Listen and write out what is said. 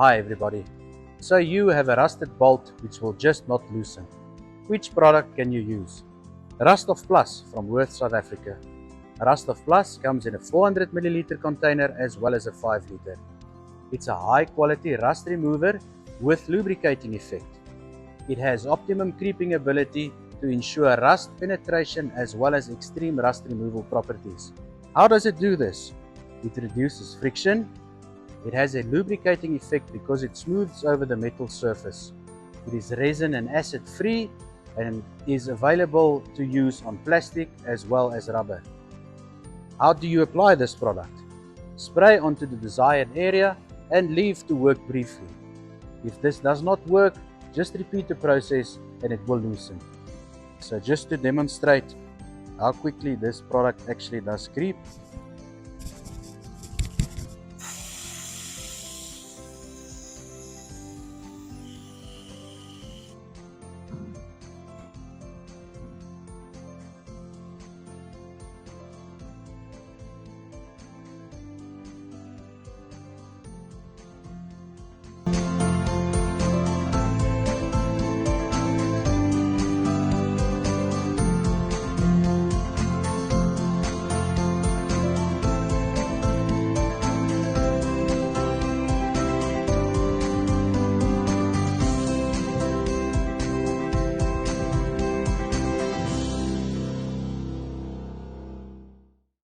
Hi everybody. So you have a rusted bolt which will just not loosen. Which product can you use? Rust-Off Plus from Worth, South Africa. Rust-Off Plus comes in a 400 milliliter container as well as a 5 liter. It's a high quality rust remover with lubricating effect. It has optimum creeping ability to ensure rust penetration as well as extreme rust removal properties. How does it do this? It reduces friction. It has a lubricating effect because it smooths over the metal surface. It is resin and acid free and is available to use on plastic as well as rubber. How do you apply this product? Spray onto the desired area and leave to work briefly. If this does not work, just repeat the process and it will loosen. So just to demonstrate how quickly this product actually does creep,